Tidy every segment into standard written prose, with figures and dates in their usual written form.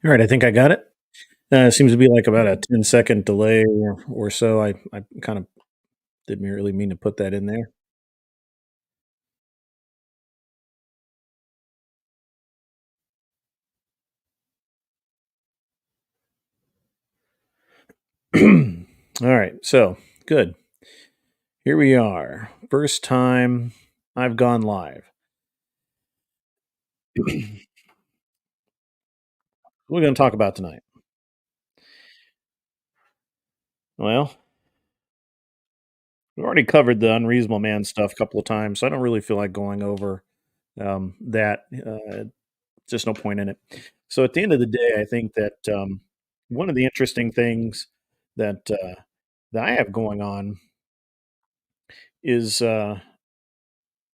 All right, I think I got it. It seems to be like about a 10-second delay or so. I kind of didn't really mean to put that in there. All right, so good. Here we are. First time I've gone live. What are we going to talk about tonight? Well, we've already covered the Unreasonable Man stuff a couple of times, so I don't really feel like going over that. Just no point in it. So at the end of the day, I think that one of the interesting things that I have going on is a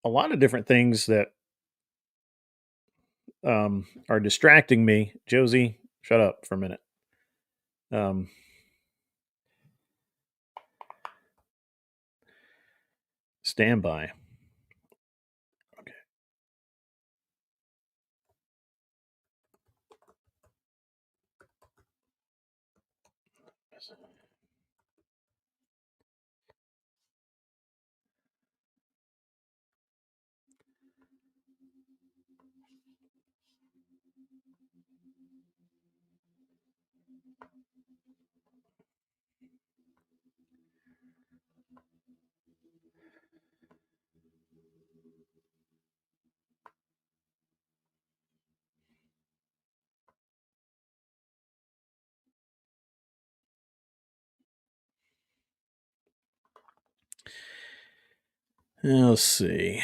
lot of different things that are distracting me. Josie, shut up for a minute. Um, stand by. Okay. Let's see.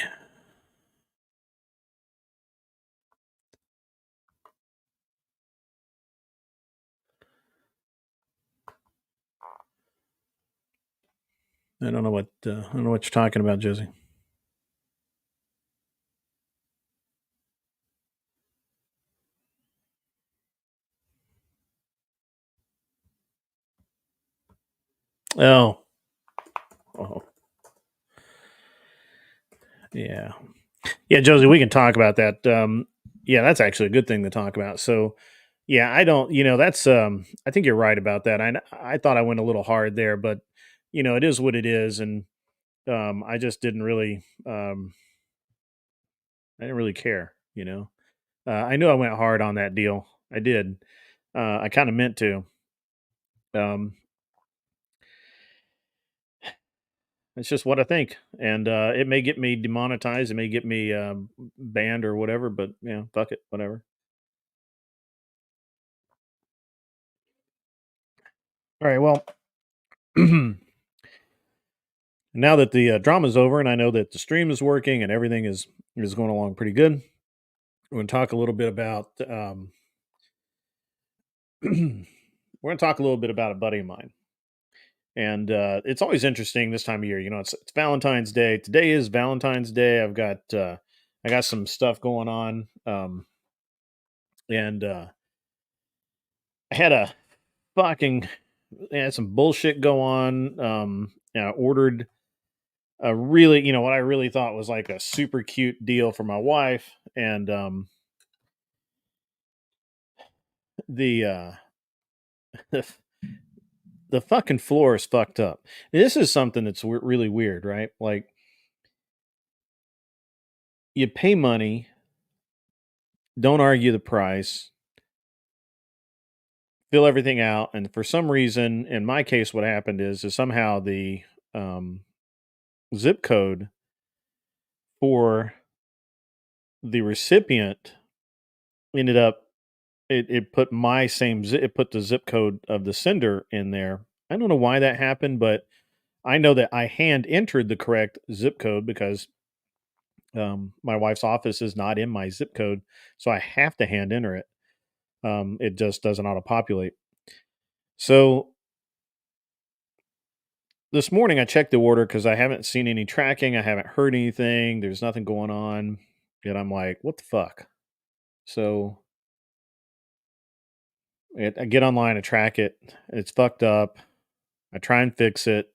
I don't know what you're talking about, Josie. Oh, oh, yeah, yeah, Josie. We can talk about that. Yeah, that's actually a good thing to talk about. So, yeah, I don't. That's. I think you're right about that. I thought I went a little hard there, but it is what it is, and I just didn't really. I didn't really care. I knew I went hard on that deal. I did. I kind of meant to. Um, it's just what I think, and it may get me demonetized. It may get me banned or whatever. But fuck it, whatever. All right. Well, now that the drama's over, and I know that the stream is working and everything is going along pretty good, we're going to talk a little bit about. We're going to talk a little bit about a buddy of mine. And it's always interesting this time of year. It's Valentine's Day. Today is Valentine's Day. I got some stuff going on, and I had a fucking I had some bullshit go on. I ordered a really, what I really thought was like a super cute deal for my wife, and the the fucking floor is fucked up. This is something that's really weird, right? Like you pay money, don't argue the price, fill everything out, and for some reason, in my case, what happened is somehow the um, zip code for the recipient ended up it put my same it put the zip code of the sender in there. I don't know why that happened, but I know that I hand entered the correct zip code because my wife's office is not in my zip code, so I have to hand enter it. It just doesn't auto populate. So this morning I checked the order because I haven't seen any tracking. I haven't heard anything. There's nothing going on. And I'm like, what the fuck? So I get online, I track it. It's fucked up. I try and fix it.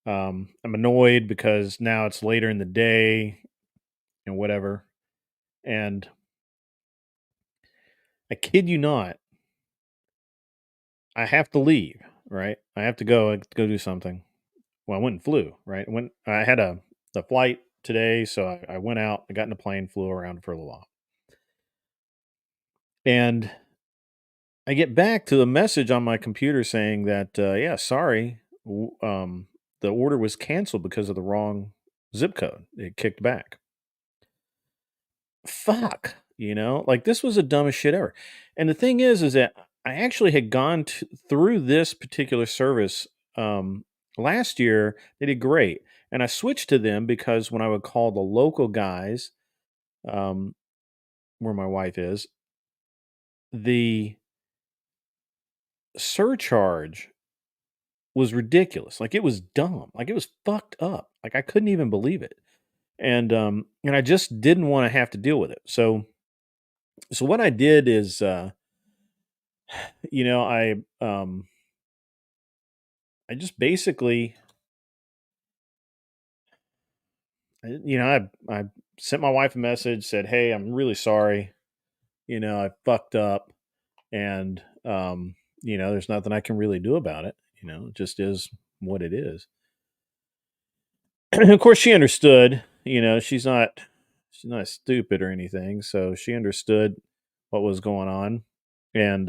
I'm annoyed because now it's later in the day and whatever. And I kid you not. I have to leave, right? I have to go do something. Well, I went and flew, right? I had the flight today, so I went out, I got in a plane, flew around for a little while. And I get back to the message on my computer saying that, yeah, sorry, the order was canceled because of the wrong zip code. It kicked back. Fuck, like this was the dumbest shit ever. And the thing is that I actually had through this particular service last year. They did great, and I switched to them because when I would call the local guys, um, where my wife is, the surcharge was ridiculous. Like, it was dumb. Like, it was fucked up. Like, I couldn't even believe it. And I just didn't wanna have to deal with it. So what I did is, you know, I just basically I sent my wife a message, said, "Hey, I'm really sorry. I fucked up, and, there's nothing I can really do about it. It just is what it is." And of course, she understood. She's not stupid or anything, so she understood what was going on, and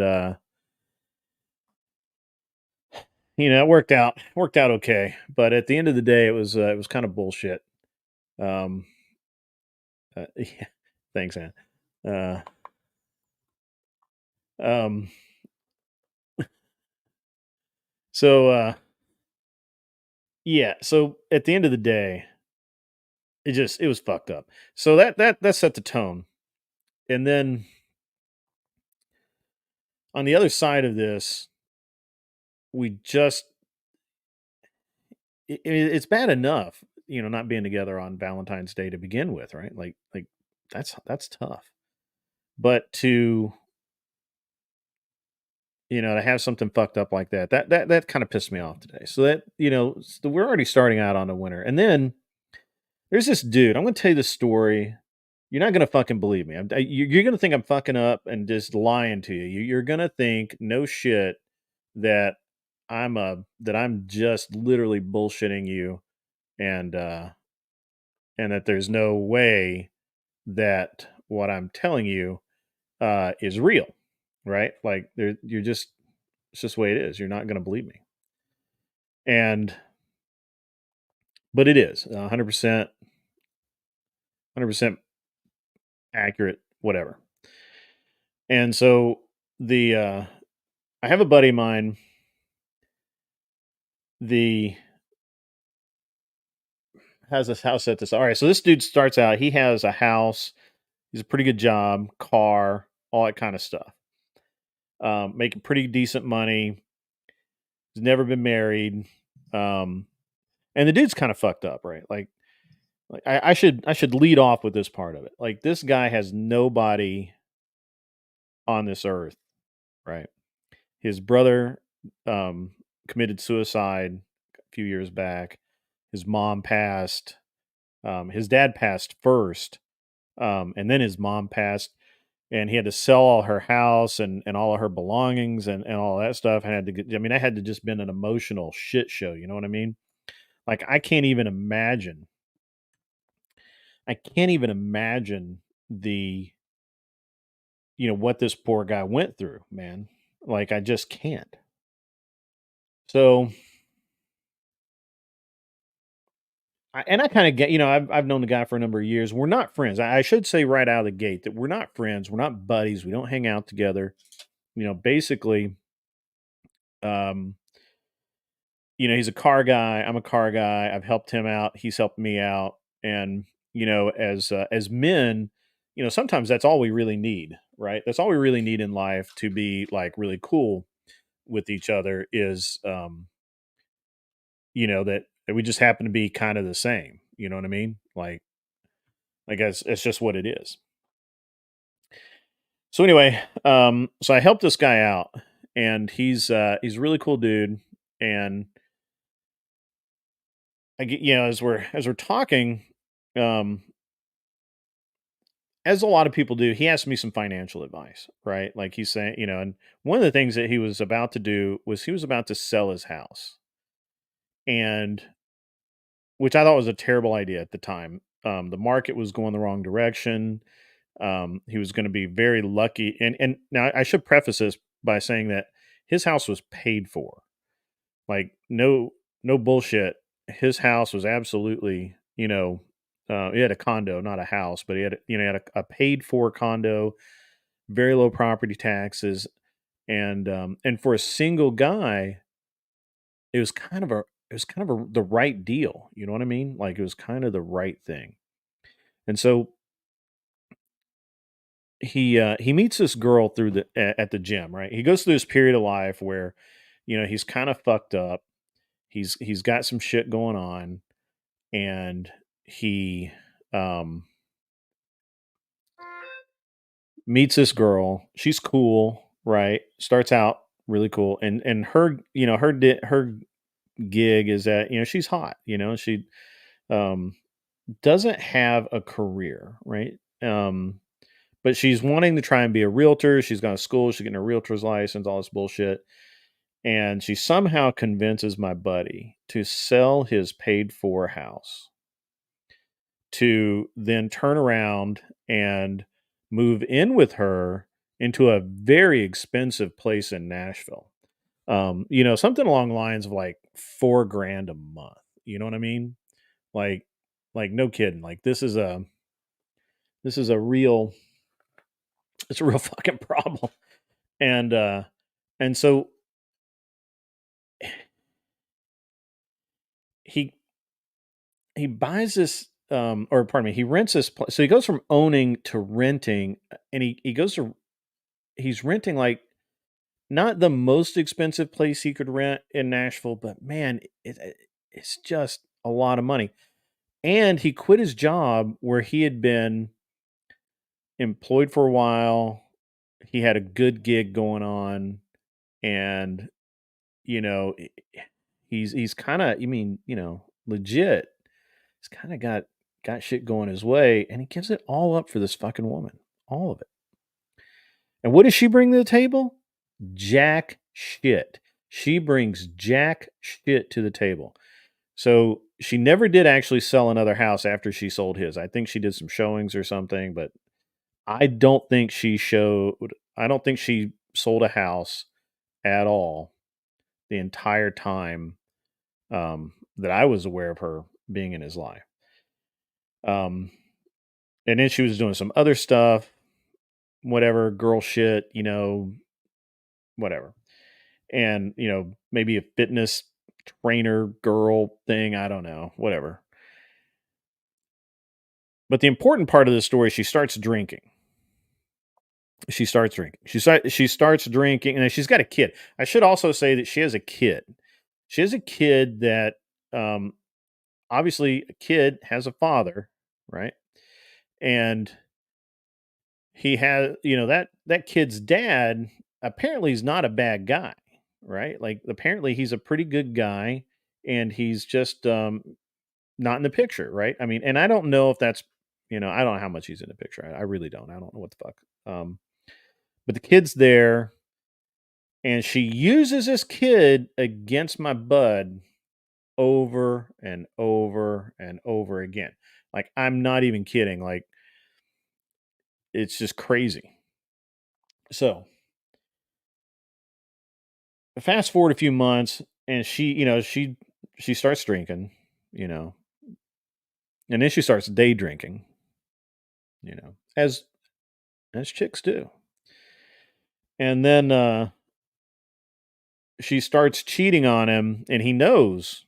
it worked out okay. But at the end of the day, it was kind of bullshit. Um, yeah, thanks, man. Uh, um, so yeah, so at the end of the day, it was fucked up. So that set the tone, and then on the other side of this, we just it's bad enough, not being together on Valentine's Day to begin with, right? Like that's tough. But to have something fucked up like that kind of pissed me off today. So we're already starting out on a winter. And then there's this dude. I'm going to tell you this story. You're not going to fucking believe me. You're going to think I'm fucking up and just lying to you. You're going to think, no shit, that I'm just literally bullshitting you, and and that there's no way that what I'm telling you is real, right? Like, it's just the way it is. You're not going to believe me, and but it is 100% accurate, whatever. And so the I have a buddy of mine. The has this house at this. All right, so this dude starts out. He has a house. He's a pretty good job, car, all that kind of stuff. Making pretty decent money. He's never been married. Um, and the dude's kind of fucked up, right? Like I should lead off with this part of it. Like, this guy has nobody on this earth, right? His brother um, committed suicide a few years back. His mom passed. His dad passed first, and then his mom passed, and he had to sell all her house and all of her belongings and all that stuff. And had to get, I mean, that had to just been an emotional shit show. You know what I mean? Like, I can't even imagine. I can't even imagine the what this poor guy went through, man. Like, I just can't. So, and I kind of get, I've known the guy for a number of years. We're not friends. I should say right out of the gate that we're not friends. We're not buddies. We don't hang out together. Basically, um, he's a car guy. I'm a car guy. I've helped him out. He's helped me out. And as men, sometimes that's all we really need, right? That's all we really need in life to be like really cool with each other is, that we just happen to be kind of the same. You know what I mean? Like it's just what it is. So anyway, so I helped this guy out, and he's a really cool dude. And I get, as we're talking, um, as a lot of people do, he asked me some financial advice, right? Like he's saying, and one of the things that he was about to do was he was about to sell his house, and which I thought was a terrible idea at the time. The market was going the wrong direction. He was going to be very lucky, and now I should preface this by saying that his house was paid for. Like no bullshit. His house was absolutely, he had a condo, not a house, but he had a paid for condo, very low property taxes, and for a single guy, it was kind of a the right deal. You know what I mean? Like it was kind of the right thing. And so he meets this girl through at the gym, right? He goes through this period of life where, he's kind of fucked up. He's got some shit going on, and he um meets this girl. She's cool, right? Starts out really cool, and her, her gig is that she's hot. She um doesn't have a career, right? But she's wanting to try and be a realtor. She's gone to school. She's getting a realtor's license, all this bullshit. And she somehow convinces my buddy to sell his paid for house to then turn around and move in with her into a very expensive place in Nashville. Something along the lines of like 4 grand a month. You know what I mean? Like, no kidding. Like this is a real it's a real fucking problem. And and so he he buys this or pardon me, he rents this place. So he goes from owning to renting, and he goes to he's renting like not the most expensive place he could rent in Nashville, but man, it's just a lot of money. And he quit his job where he had been employed for a while. He had a good gig going on, and you know, i- he's kind of, legit. He's kind of got shit going his way, and he gives it all up for this fucking woman, all of it. And what does she bring to the table? Jack shit. She brings jack shit to the table. So she never did actually sell another house after she sold his. I think she did some showings or something, but I don't think she showed. I don't think she sold a house at all the entire time that I was aware of her being in his life. Um, and then she was doing some other stuff, whatever, girl shit, whatever. And, maybe a fitness trainer girl thing. I don't know, whatever. But the important part of the story, she starts drinking. She starts drinking. She starts drinking, and then she's got a kid. I should also say that she has a kid. She has a kid that, um, obviously, a kid has a father, right? And he has, that kid's dad apparently is not a bad guy, right? Like apparently he's a pretty good guy, and he's just not in the picture, right? I mean, and I don't know if that's, I don't know how much he's in the picture. I really don't. I don't know what the fuck. But the kid's there, and she uses this kid against my bud over and over and over again. Like I'm not even kidding. Like it's just crazy. So fast forward a few months, and she starts drinking, you know, and then she starts day drinking, as chicks do. And then she starts cheating on him, and he knows,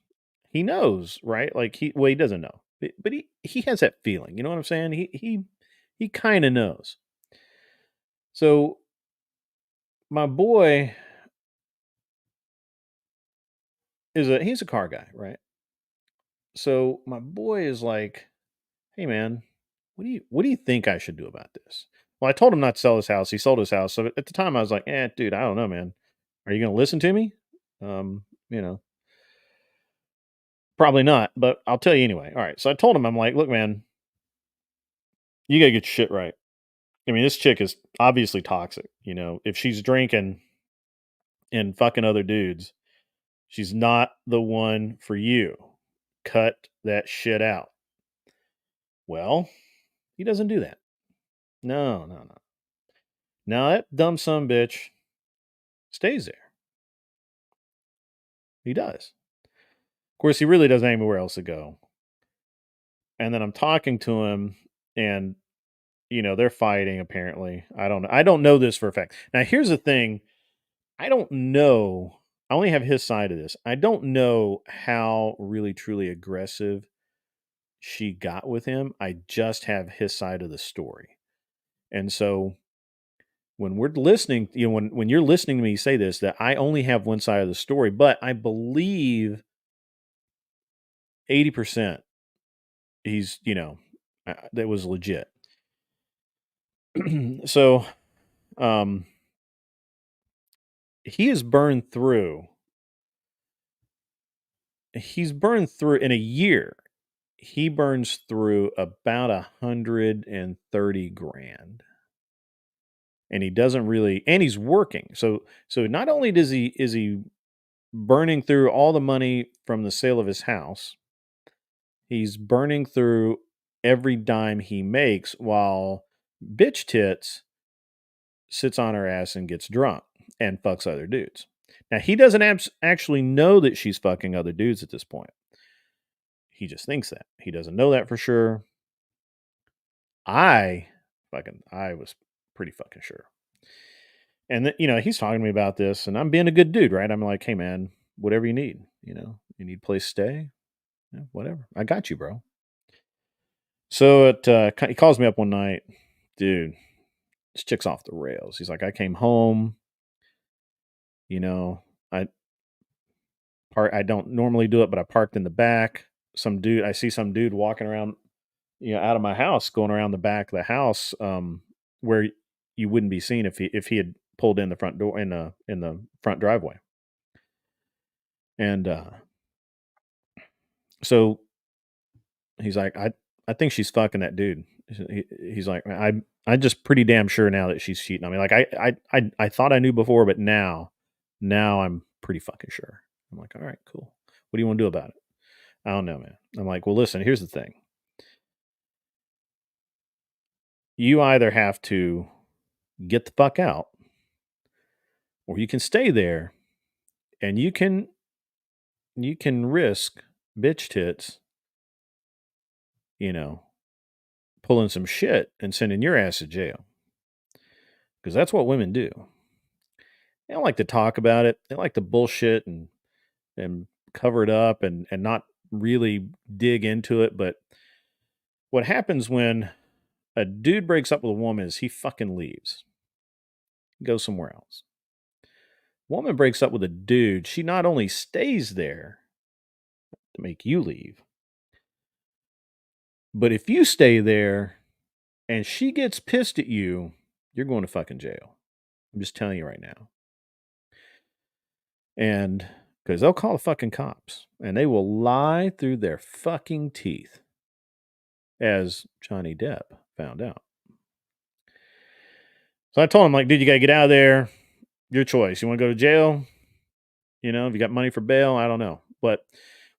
right? Like he doesn't know, but he has that feeling. You know what I'm saying? He kind of knows. So my boy he's a car guy, right? So my boy is like, "Hey man, what do you think I should do about this?" Well, I told him not to sell his house. He sold his house. So at the time I was like, dude, I don't know, man. Are you going to listen to me?" Um, you know, Probably not, but I'll tell you anyway. All right. So I told him, I'm like, "Look, man, you got to get your shit right." I mean, this chick is obviously toxic. You know, if she's drinking and fucking other dudes, she's not the one for you. Cut that shit out. Well, he doesn't do that. No, no, no. Now that dumb son of a bitch stays there. He does. Of course, he really doesn't have anywhere else to go. And then I'm talking to him, and they're fighting. Apparently, I don't know. I don't know this for a fact. Now, here's the thing: I don't know. I only have his side of this. I don't know how really truly aggressive she got with him. I just have his side of the story. And so when we're listening, when you're listening to me say this, that I only have one side of the story, but I believe 80% he's, that was legit. So, um, he is burned through. He's burned through in a year. He burns through about 130 grand. And he doesn't really, and he's working. So not only is he burning through all the money from the sale of his house, he's burning through every dime he makes while bitch tits sits on her ass and gets drunk and fucks other dudes. Now he doesn't actually know that she's fucking other dudes at this point. He just thinks that. He doesn't know that for sure. I was pretty fucking sure. And then, he's talking to me about this, and I'm being a good dude, right? I'm like, hey man, whatever you need, you need a place to stay, yeah, whatever. I got you, bro. So he calls me up one night, dude. This chick's off the rails. He's like, I came home, you know, I I don't normally do it, but I parked in the back. I see some dude walking around, out of my house, going around the back of the house, where you wouldn't be seen if he had pulled in the front door in the front driveway. And so he's like, I think she's fucking that dude. He's like, I'm just pretty damn sure now that she's cheating on me. Like I thought I knew before, but now I'm pretty fucking sure. I'm like, all right, cool. What do you want to do about it? I don't know, man. I'm like, well, listen, here's the thing. You either have to get the fuck out, or you can stay there, and you can risk bitch tits, you know, pulling some shit and sending your ass to jail. Because that's what women do. They don't like to talk about it. They like to bullshit and cover it up and not really dig into it. But what happens when a dude breaks up with a woman is he fucking leaves. He goes somewhere else. Woman breaks up with a dude, she not only stays there to make you leave, but if you stay there and she gets pissed at you, you're going to fucking jail. I'm just telling you right now. And because they'll call the fucking cops and they will lie through their fucking teeth, as Johnny Depp found out. So I told him, like, dude, you got to get out of there. Your choice. You want to go to jail? If you got money for bail, I don't know. But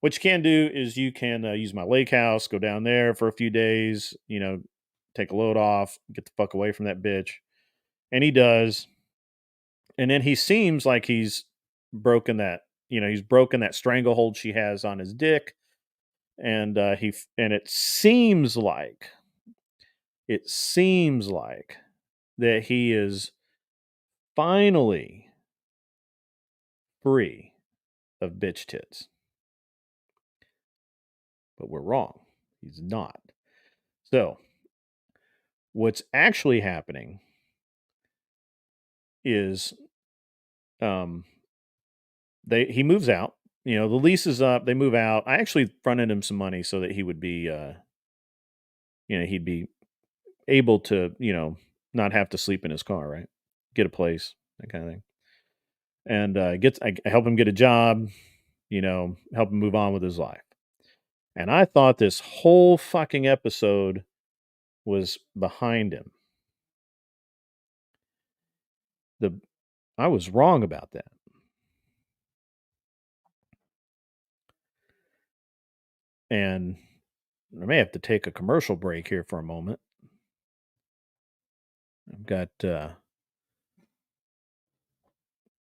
what you can do is you can use my lake house, go down there for a few days, take a load off, get the fuck away from that bitch. And he does. And then he seems like he's broken that stranglehold she has on his dick. And it seems like that he is finally free of bitch tits. But we're wrong. He's not. So, what's actually happening is um he moves out. The lease is up, they move out. I actually fronted him some money so that he would be he'd be able to, not have to sleep in his car, right? Get a place, that kind of thing. And I help him get a job, help him move on with his life. And I thought this whole fucking episode was behind him. the I was wrong about that. And I may have to take a commercial break here for a moment. I've got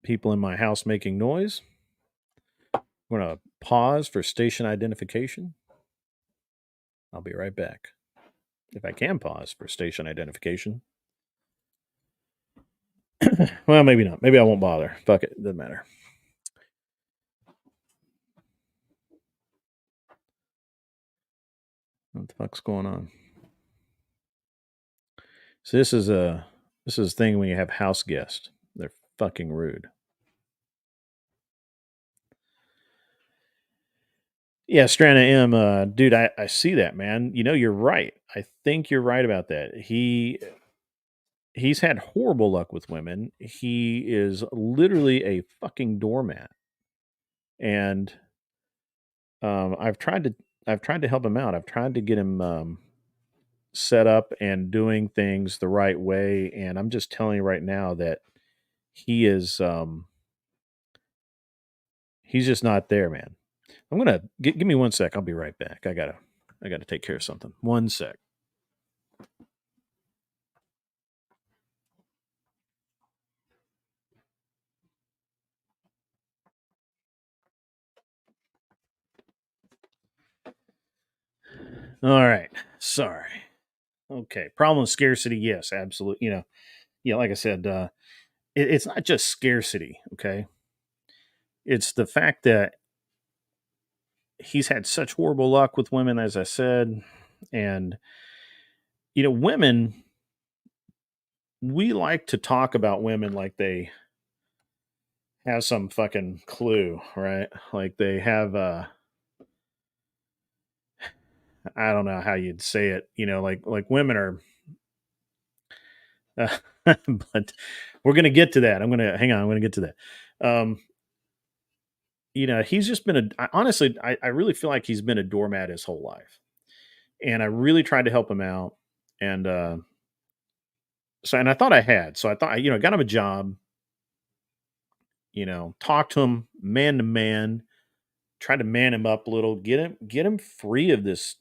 people in my house making noise. I'm going to pause for station identification. I'll be right back. If I can pause for station identification. Well, maybe not. Maybe I won't bother. Fuck it. Doesn't matter. What the fuck's going on? So this is a thing when you have house guests. They're fucking rude. Yeah, Strana M, dude, I see that, man. You know, you're right. I think you're right about that. He's had horrible luck with women. He is literally a fucking doormat. And I've tried to help him out. I've tried to get him set up and doing things the right way. And I'm just telling you right now that he is he's just not there, man. I'm gonna give me 1 sec. I'll be right back. I gotta take care of something. 1 sec. All right. Sorry. Okay. Problem of scarcity. Yes, absolutely. Yeah, like I said, it's not just scarcity. Okay. It's the fact that he's had such horrible luck with women, as I said. And, women, we like to talk about women like they have some fucking clue, right? Like they have, I don't know how you'd say it, like women are, but we're going to get to that. Hang on. I'm going to get to that. Um, he's just been honestly, I really feel like he's been a doormat his whole life. And I really tried to help him out. And, and I thought I had. So I thought, got him a job, talked to him man to man, tried to man him up a little, get him free of this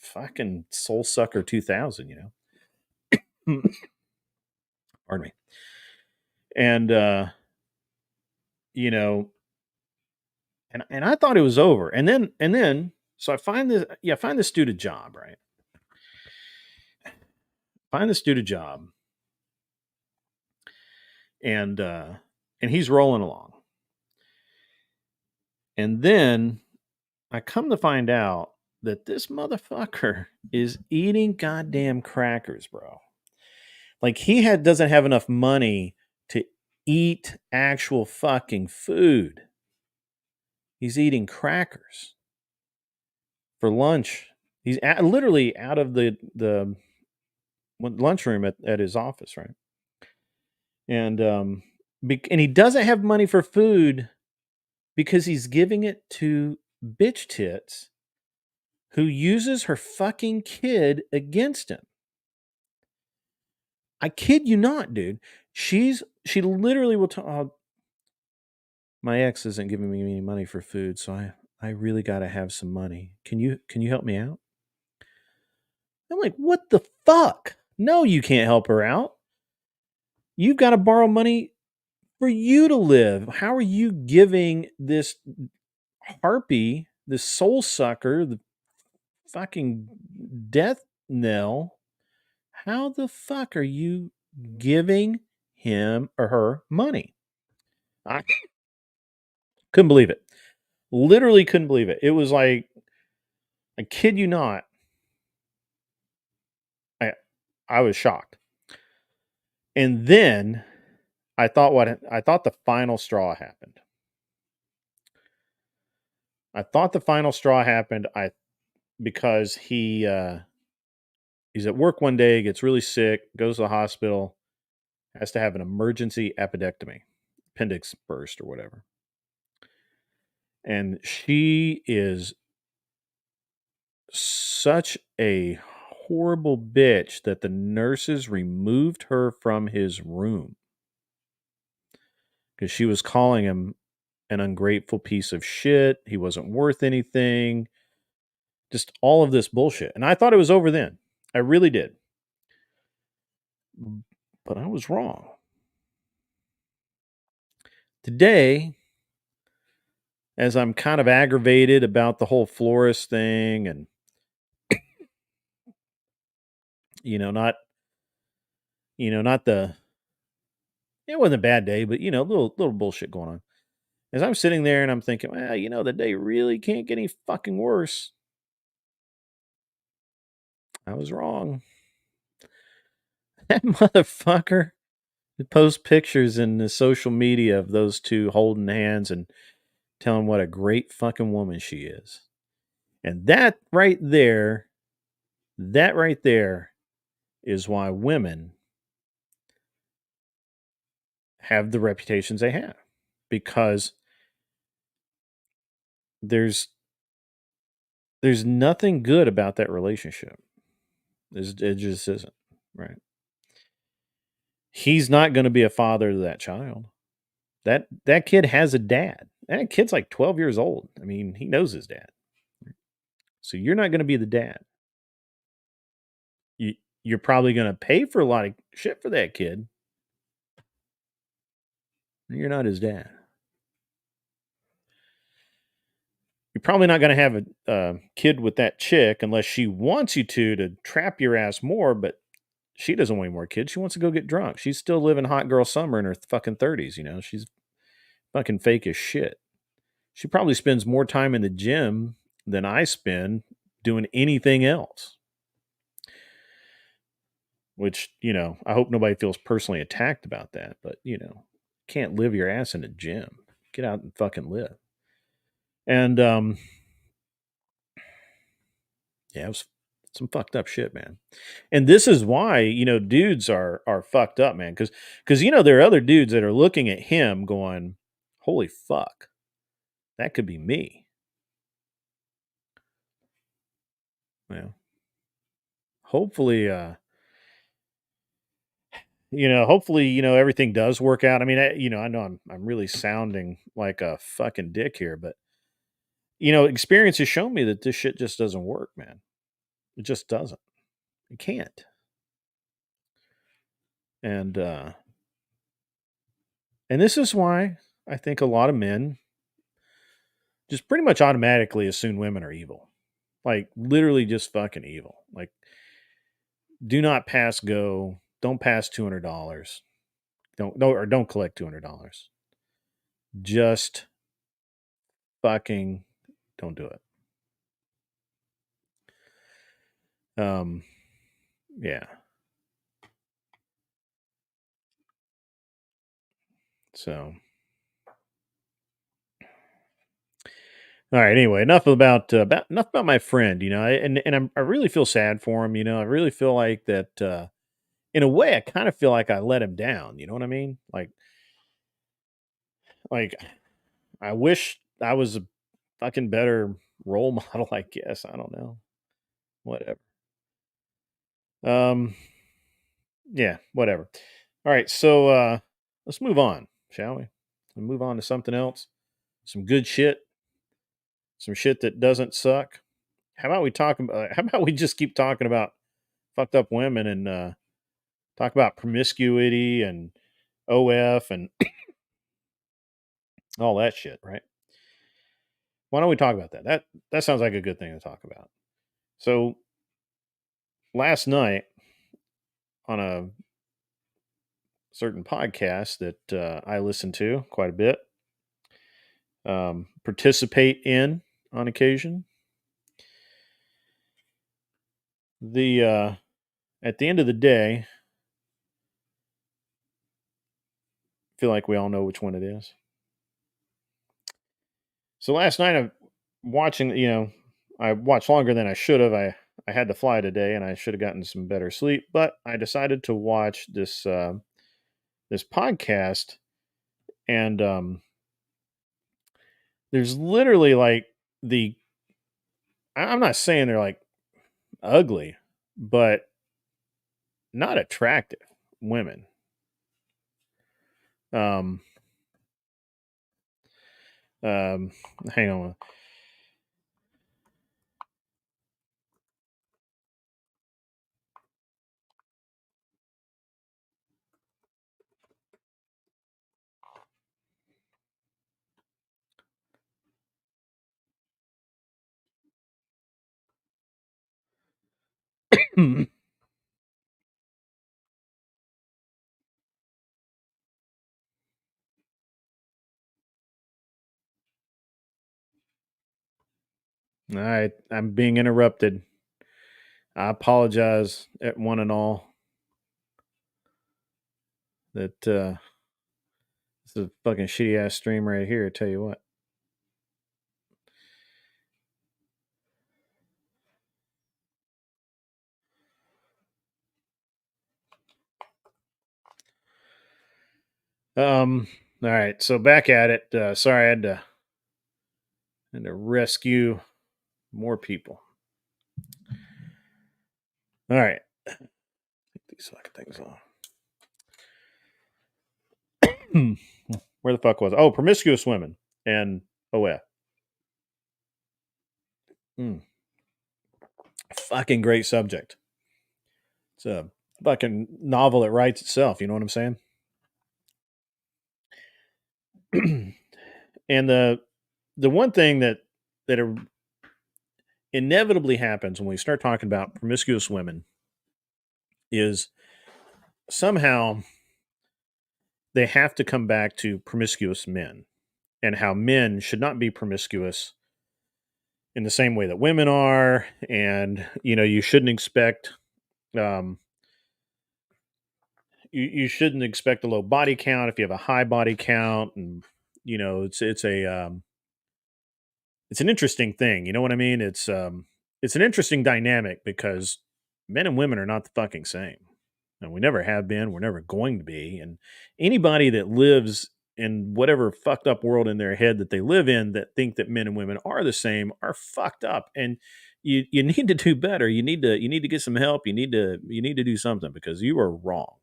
fucking soul sucker 2000. Pardon me. And, you know, and I thought it was over. And then, so I find this dude a job, right? Find this dude a job, and he's rolling along. And then I come to find out that this motherfucker is eating goddamn crackers, bro. Like doesn't have enough money to eat actual fucking food. He's eating crackers for lunch. He's literally out of the lunchroom at his office, right? And and he doesn't have money for food because he's giving it to bitch tits who uses her fucking kid against him. I kid you not, dude. She literally will tell, oh, my ex isn't giving me any money for food, so I really got to have some money. Can you help me out? I'm like, what the fuck? No, you can't help her out. You've got to borrow money for you to live. How are you giving this harpy, this soul sucker, the fucking death knell? How the fuck are you giving him or her money? I couldn't believe it. Literally couldn't believe it. It was like, I kid you not. I I was shocked. And then I thought the final straw happened. I thought the final straw happened. Because he's at work one day, gets really sick, goes to the hospital, has to have an emergency appendectomy, appendix burst or whatever. And she is such a horrible bitch that the nurses removed her from his room. because she was calling him an ungrateful piece of shit. He wasn't worth anything. Just all of this bullshit. And I thought it was over then. I really did. But I was wrong. Today, as I'm kind of aggravated about the whole florist thing and, not, not the, it wasn't a bad day, but, little bullshit going on. As I'm sitting there and I'm thinking, well, the day really can't get any fucking worse. I was wrong. That motherfucker posts pictures in the social media of those two holding hands and telling what a great fucking woman she is. And that right there is why women have the reputations they have. Because there's there's nothing good about that relationship. It just isn't. Right. He's not going to be a father to that child. That kid has a dad. That kid's like 12 years old. I mean, he knows his dad. So you're not going to be the dad. You you're probably going to pay for a lot of shit for that kid. You're not his dad. You're probably not going to have a kid with that chick unless she wants you to trap your ass more. But she doesn't want any more kids. She wants to go get drunk. She's still living hot girl summer in her fucking 30s. She's fucking fake as shit. She probably spends more time in the gym than I spend doing anything else. Which, I hope nobody feels personally attacked about that. But, can't live your ass in a gym. Get out and fucking live. And yeah, it was some fucked up shit, man. And this is why, dudes are fucked up, man. Because there are other dudes that are looking at him going, holy fuck, that could be me. Well, hopefully, hopefully, everything does work out. I mean, I know I'm really sounding like a fucking dick here, but experience has shown me that this shit just doesn't work, man. It just doesn't. It can't. And and this is why I think a lot of men just pretty much automatically assume women are evil. Like literally just fucking evil. Like do not pass go. Don't pass $200. Don't collect $200. Just fucking don't do it. Um yeah. So all right. Anyway, enough about my friend. I really feel sad for him. I really feel like that. In a way, I kind of feel like I let him down. You know what I mean? Like I wish I was a fucking better role model. I guess I don't know. Whatever. Um. Yeah. Whatever. All right. So let's move on, shall we? We'll move on to something else. Some good shit. Some shit that doesn't suck. How about we talk about? How about we just keep talking about fucked up women and talk about promiscuity and OF and all that shit, right? Why don't we talk about that? That sounds like a good thing to talk about. So last night on a certain podcast that I listen to quite a bit, participate in on occasion, the at the end of the day, feel like we all know which one it is. So last night I'm watching, I watched longer than I should have. I had to fly today and I should have gotten some better sleep, but I decided to watch this podcast and there's literally like the I'm not saying they're like ugly, but not attractive women. Um Um, hang on. All right, I'm being interrupted. I apologize at one and all. That This is a fucking shitty ass stream right here. I tell you what. All right, so back at it. Sorry, I had to rescue more people. All right, take these fucking things off. Where the fuck was? Oh, promiscuous women and OF. Mm, fucking great subject. It's a fucking novel that writes itself. You know what I'm saying? And the one thing that inevitably happens when we start talking about promiscuous women is somehow they have to come back to promiscuous men and how men should not be promiscuous in the same way that women are, and you shouldn't expect um, you shouldn't expect a low body count if you have a high body count, and it's an interesting thing. You know what I mean? It's an interesting dynamic because men and women are not the fucking same. And we never have been, we're never going to be. And anybody that lives in whatever fucked up world in their head that they live in that think that men and women are the same are fucked up. And you need to do better. You need to get some help. You need to do something because you are wrong.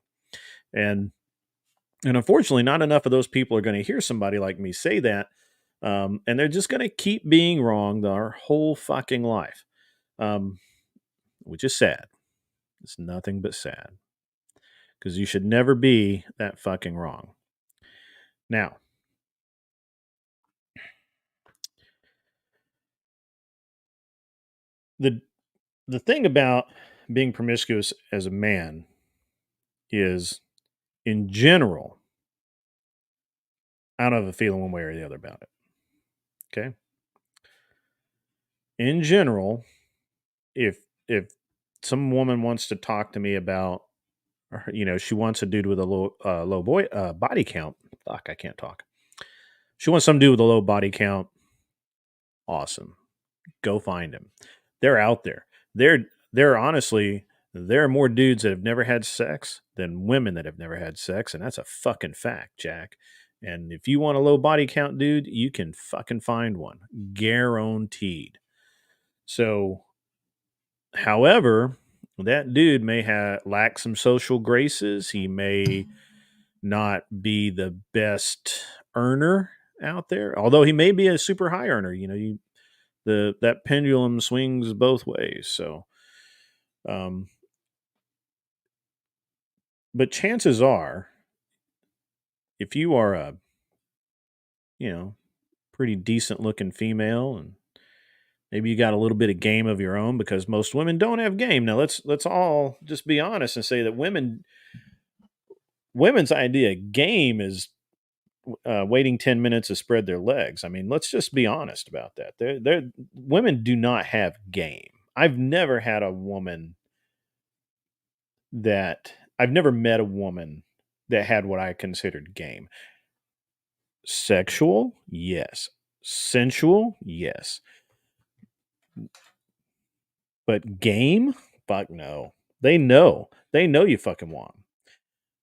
And and unfortunately, not enough of those people are going to hear somebody like me say that. And they're just going to keep being wrong their whole fucking life, um, which is sad. It's nothing but sad because you should never be that fucking wrong. Now, the the thing about being promiscuous as a man is, in general, I don't have a feeling one way or the other about it. Okay, in general, if some woman wants to talk to me about, she wants a dude with a low body count. Fuck, I can't talk. She wants some dude with a low body count. Awesome, go find him. They're out there. They're honestly, there are more dudes that have never had sex than women that have never had sex, and that's a fucking fact, Jack. And if you want a low body count dude, you can fucking find one, guaranteed. So, however, that dude may have lack some social graces. He may not be the best earner out there, although he may be a super high earner. The that pendulum swings both ways. So, um, but chances are, if you are a you know pretty decent looking female, and maybe you got a little bit of game of your own, because most women don't have game. Now let's all just be honest and say that women's idea of game is waiting 10 minutes to spread their legs. I mean, let's just be honest about that. Women do not have game. I've never had a woman that I've never met a woman that had what I considered game. Sexual, yes. Sensual, yes. But game, fuck no. They know. They know you fucking want 'em.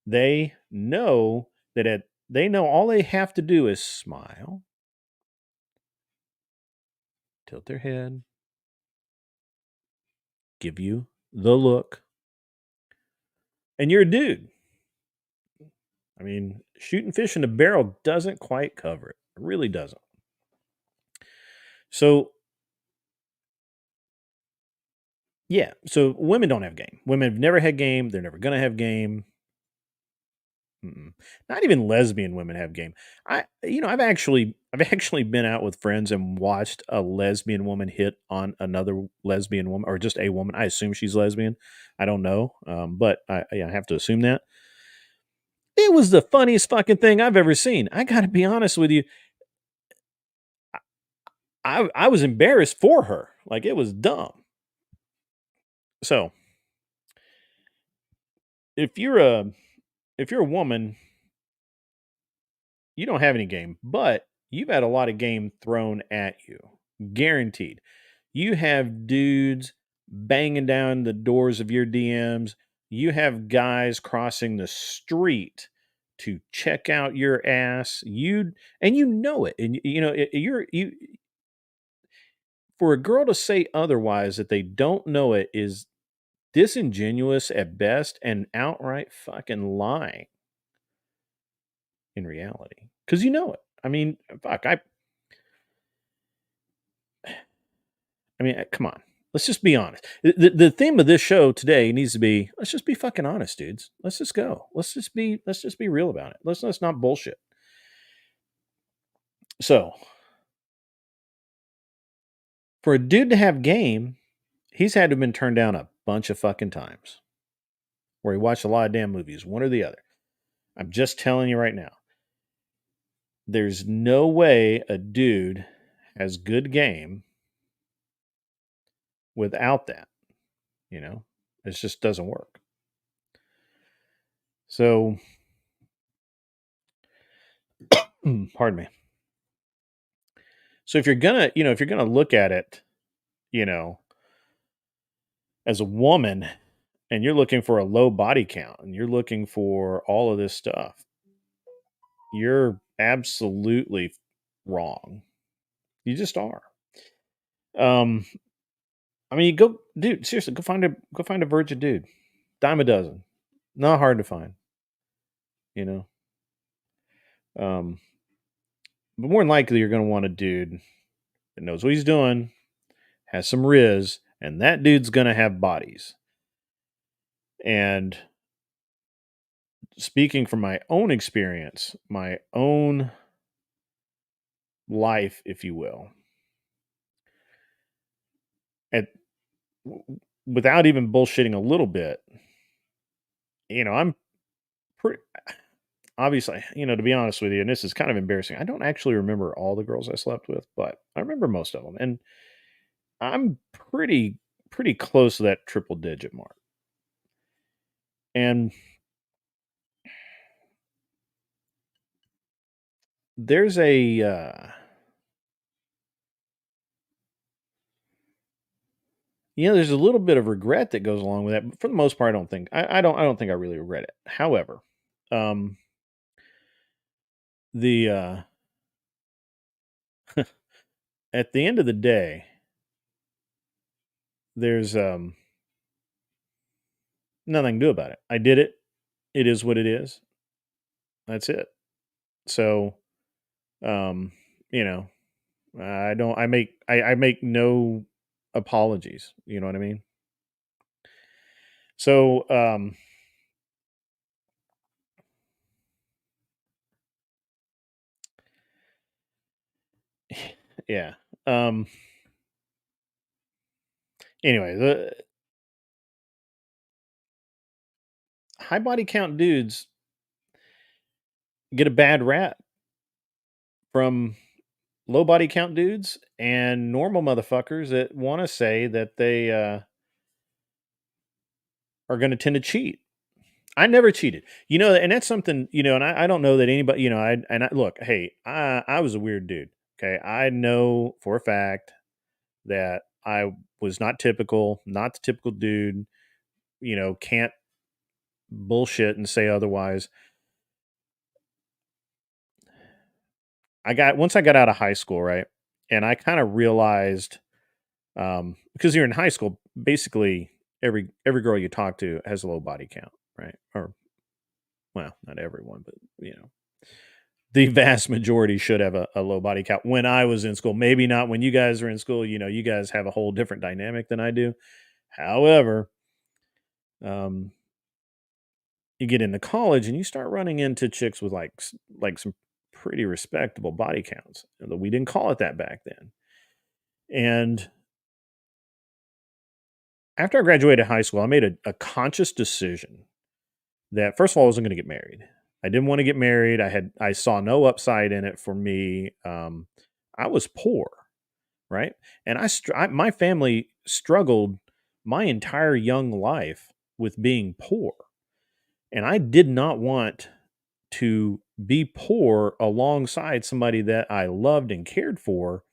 They know they know all they have to do is smile, tilt their head, give you the look, and you're a dude. I mean, shooting fish in a barrel doesn't quite cover it. It really doesn't. So yeah, so women don't have game. Women have never had game. They're never gonna have game. Mm-mm. Not even lesbian women have game. I've actually been out with friends and watched a lesbian woman hit on another lesbian woman, or just a woman. I assume she's lesbian. I don't know, but I have to assume that. It was the funniest fucking thing I've ever seen. I got to be honest with you. I was embarrassed for her. Like, it was dumb. So if you're a if you're a woman, you don't have any game, but you've had a lot of game thrown at you. Guaranteed. You have dudes banging down the doors of your DMs. You have guys crossing the street to check out your ass. You know it. And you know you for a girl to say otherwise that they don't know it is disingenuous at best and outright fucking lying in reality. Cuz you know it. I mean, fuck, come on. Let's just be honest. The theme of this show today needs to be let's just be fucking honest, dudes. Let's just go. Let's just be real about it. Let's not bullshit. So, for a dude to have game, he's had to have been turned down a bunch of fucking times. Or he watched a lot of damn movies, one or the other. I'm just telling you right now. There's no way a dude has good game without that, you know? It just doesn't work. So, pardon me. So if you're gonna look at it, you know, as a woman and you're looking for a low body count and you're looking for all of this stuff, you're absolutely wrong. You just are. Um, I mean, you go, dude. Seriously, go find a virgin dude. Dime a dozen. Not hard to find. You know. Um, but more than likely, you're going to want a dude that knows what he's doing, has some riz, and that dude's going to have bodies. And speaking from my own experience, my own life, if you will, at without even bullshitting a little bit, I'm pretty obviously, to be honest with you, and this is kind of embarrassing. I don't actually remember all the girls I slept with, but I remember most of them, and I'm pretty close to that triple digit mark. And there's there's a little bit of regret that goes along with that. But for the most part, I don't think I really regret it. However, um, the at the end of the day, there's nothing I can do about it. I did it. It is what it is. That's it. So, um, you know, I don't. I make no apologies. You know what I mean? So, yeah. Um, anyway, the high body count dudes get a bad rap from low body count dudes and normal motherfuckers that want to say that they are going to tend to cheat. I never cheated, and that's something, and I don't know that anybody, look, hey, I was a weird dude. Okay. I know for a fact that I was not the typical dude, can't bullshit and say otherwise. Once I got out of high school, right? And I kind of realized, because you're in high school, basically every girl you talk to has a low body count, right? Or well, not everyone, but the vast majority should have a low body count when I was in school. Maybe not when you guys are in school. You guys have a whole different dynamic than I do. However, um, you get into college and you start running into chicks with like some pretty respectable body counts. Although we didn't call it that back then. And after I graduated high school, I made a conscious decision that first of all I wasn't going to get married. I didn't want to get married. I saw no upside in it for me. I was poor, right? And my family struggled my entire young life with being poor, and I did not want to be poor alongside somebody that I loved and cared for.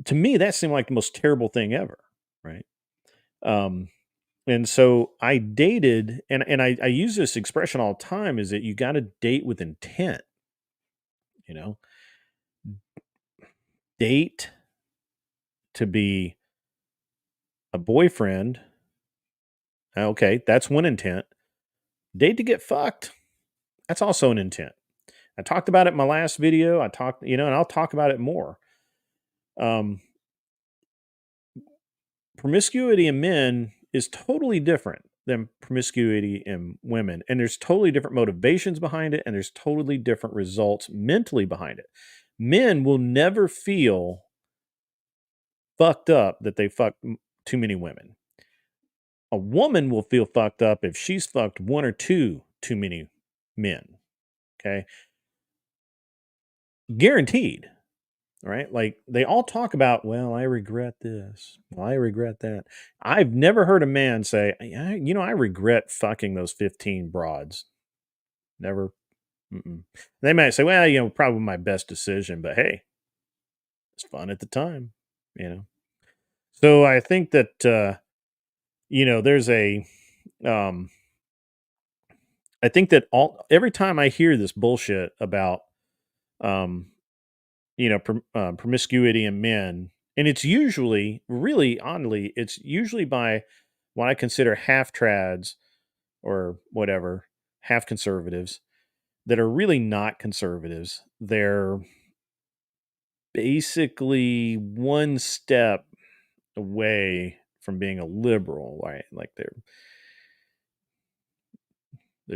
To me, that seemed like the most terrible thing ever, right? Um, and so I dated, and I use this expression all the time: is that you got to date with intent, you know, date to be a boyfriend. Okay, that's one intent. Date to get fucked. That's also an intent. I talked about it in my last video. I talked, and I'll talk about it more. Um, Promiscuity in men is totally different than promiscuity in women. And there's totally different motivations behind it, and there's totally different results mentally behind it. Men will never feel fucked up that they fucked too many women. A woman will feel fucked up if she's fucked one or two too many men. Okay. Guaranteed. Right? Like they all talk about, well, I regret this. Well, I regret that. I've never heard a man say, I regret fucking those 15 broads. Never. Mm-mm. They might say, well, probably my best decision, but hey, it's fun at the time, you know? So I think that, there's um, I think that every time I hear this bullshit about, um, promiscuity in men, and it's usually, really oddly, it's usually by what I consider half trads or whatever, half conservatives that are really not conservatives. They're basically one step away from being a liberal, right? Like they're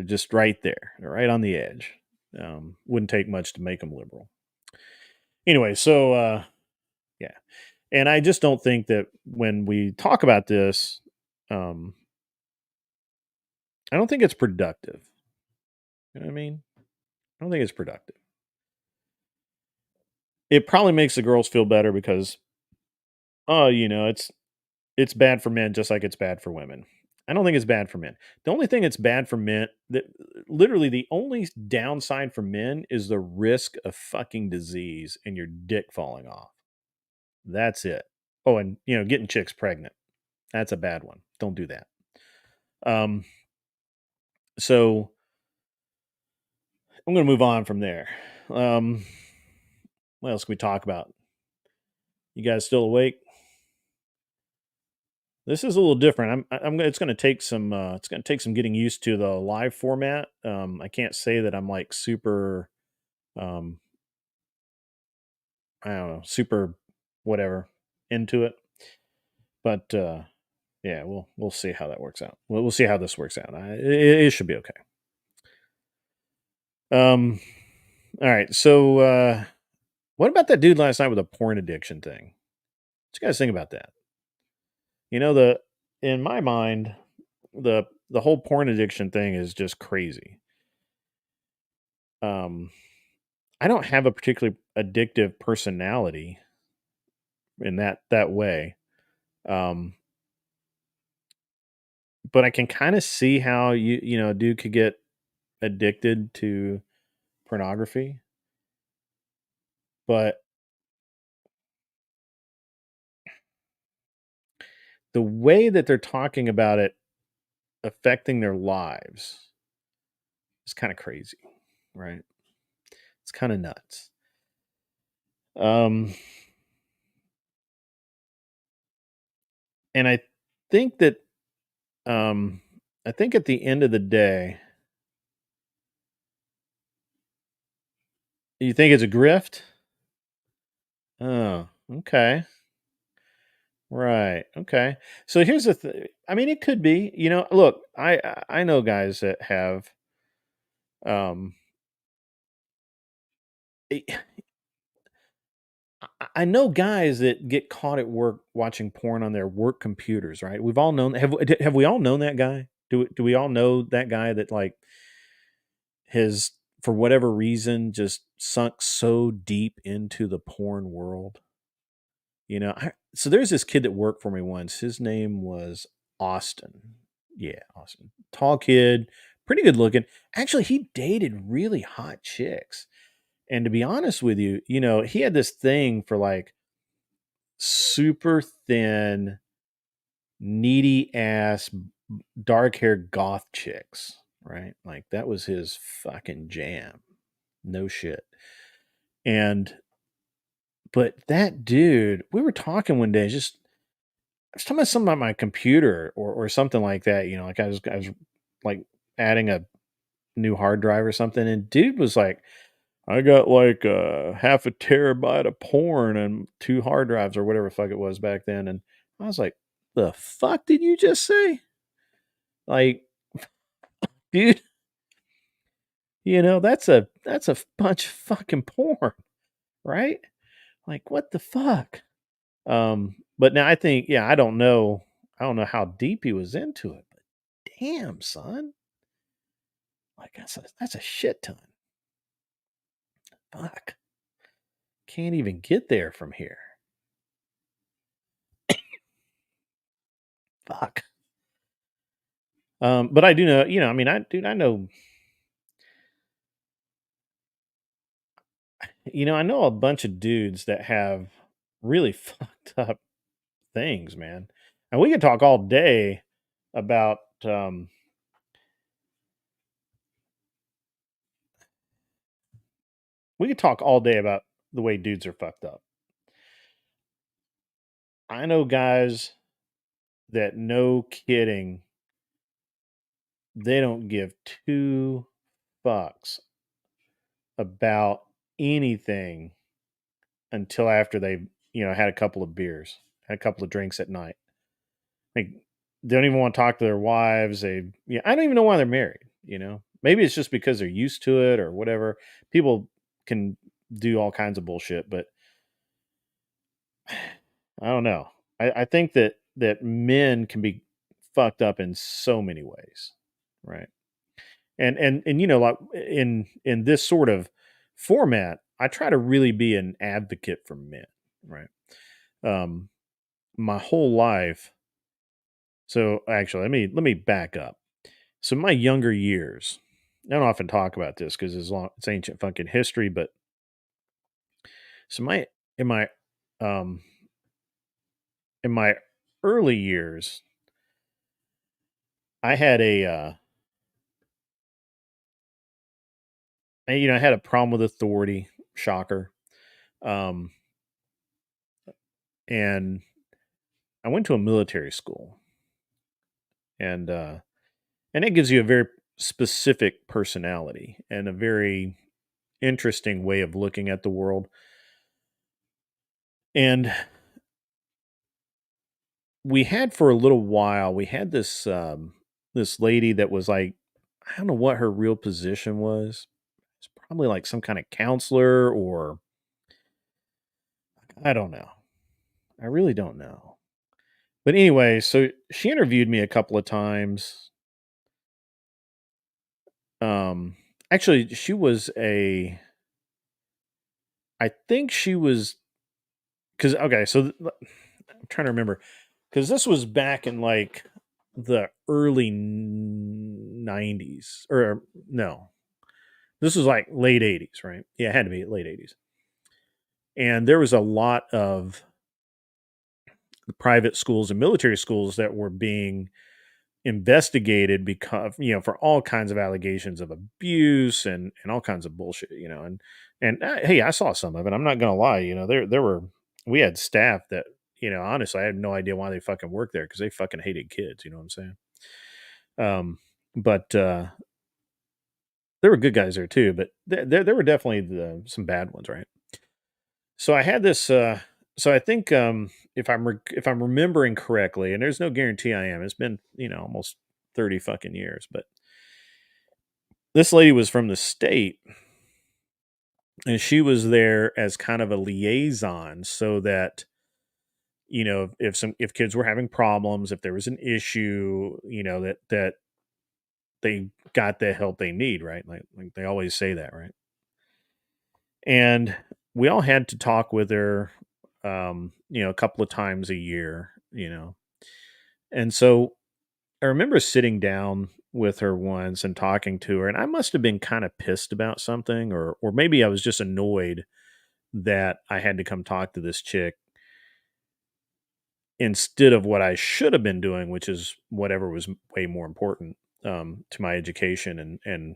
just right there. They're right on the edge. Wouldn't take much to make them liberal. Anyway, so yeah. And I just don't think that when we talk about this, um, I don't think it's productive. You know what I mean? I don't think it's productive. It probably makes the girls feel better because, oh, it's bad for men just like it's bad for women. I don't think it's bad for men. The only thing it's bad for men, that literally the only downside for men is the risk of fucking disease and your dick falling off. That's it. Oh, and getting chicks pregnant. That's a bad one. Don't do that. Um, so I'm going to move on from there. Um, what else can we talk about? You guys still awake? This is a little different. It's going to take some. It's going to take some getting used to the live format. I can't say that I'm like super. Um, I don't know, super, whatever, into it. But yeah, we'll see how that works out. We'll see how this works out. It should be okay. Um, all right. So, what about that dude last night with a porn addiction thing? What you guys think about that? The in my mind, the whole porn addiction thing is just crazy. Um, I don't have a particularly addictive personality in that way. Um, but I can kind of see how a dude could get addicted to pornography. But the way that they're talking about it affecting their lives is kind of crazy, right? It's kind of nuts. Um, and think that um, I think at the end of the day, You think it's a grift? Oh, okay. Right. Okay. So here's the thing. I mean, it could be. Look, I know guys that have um I I know guys that get caught at work watching porn on their work computers, right? We've all known have we all known that guy? Do we all know that guy that like has for whatever reason just sunk so deep into the porn world? So there's this kid that worked for me once. His name was Austin. Yeah, Austin. Tall kid, pretty good looking. Actually, he dated really hot chicks. And to be honest with you, he had this thing for like super thin, needy ass, dark haired goth chicks, right? Like that was his fucking jam. No shit. And, but that dude, we were talking one day, just I was talking about something about my computer or something like that. Like I was like adding a new hard drive or something, and dude was like, "I got like half a terabyte of porn and two hard drives or whatever the fuck it was back then." And I was like, "The fuck did you just say?" Like, dude, that's a bunch of fucking porn, right? Like, what the fuck? But now I think, yeah, I don't know how deep he was into it, but damn, son. Like that's a shit ton. Fuck. Can't even get there from here. Fuck. But I do know, I mean, I know, I know a bunch of dudes that have really fucked up things, man. And we could talk all day about, we could talk all day about the way dudes are fucked up. I know guys that, no kidding, they don't give two fucks about anything until after they've, had a couple of beers, had a couple of drinks at night. Like, they don't even want to talk to their wives. I don't even know why they're married. Maybe it's just because they're used to it or whatever. People can do all kinds of bullshit, but I don't know. I think that men can be fucked up in so many ways, right? And like in this sort of format, I try to really be an advocate for men, right? Um, my whole life. So actually, let me back up. So my younger years, I don't often talk about this because it's ancient fucking history, but so my in my um in my early years, I had I had a problem with authority, shocker. Um, and I went to a military school, and it gives you a very specific personality and a very interesting way of looking at the world. And we had for a little while, we had this lady that was like, I don't know what her real position was. It's probably like some kind of counselor, or I don't know. I really don't know. But anyway, so she interviewed me a couple of times. Actually, she was a I think she was, cuz okay, so I'm trying to remember, cuz this was back in like the early 90s, or no. This was like late 80s, right? Yeah, it had to be late 80s. And there was a lot of private schools and military schools that were being investigated because, for all kinds of allegations of abuse and all kinds of bullshit, and hey, I saw some of it. I'm not gonna lie, there were, we had staff that, honestly, I had no idea why they fucking worked there because they fucking hated kids. You know what I'm saying? But there were good guys there too, but there were definitely some bad ones, right? So I had this. So I think if I'm remembering correctly, and there's no guarantee I am. It's been almost 30 fucking years, but this lady was from the state, and she was there as kind of a liaison, so that if kids were having problems, if there was an issue, that they got the help they need, right? Like they always say that, right? And we all had to talk with her, a couple of times a year, And so I remember sitting down with her once and talking to her, and I must have been kind of pissed about something, or maybe I was just annoyed that I had to come talk to this chick instead of what I should have been doing, which is whatever was way more important to my education and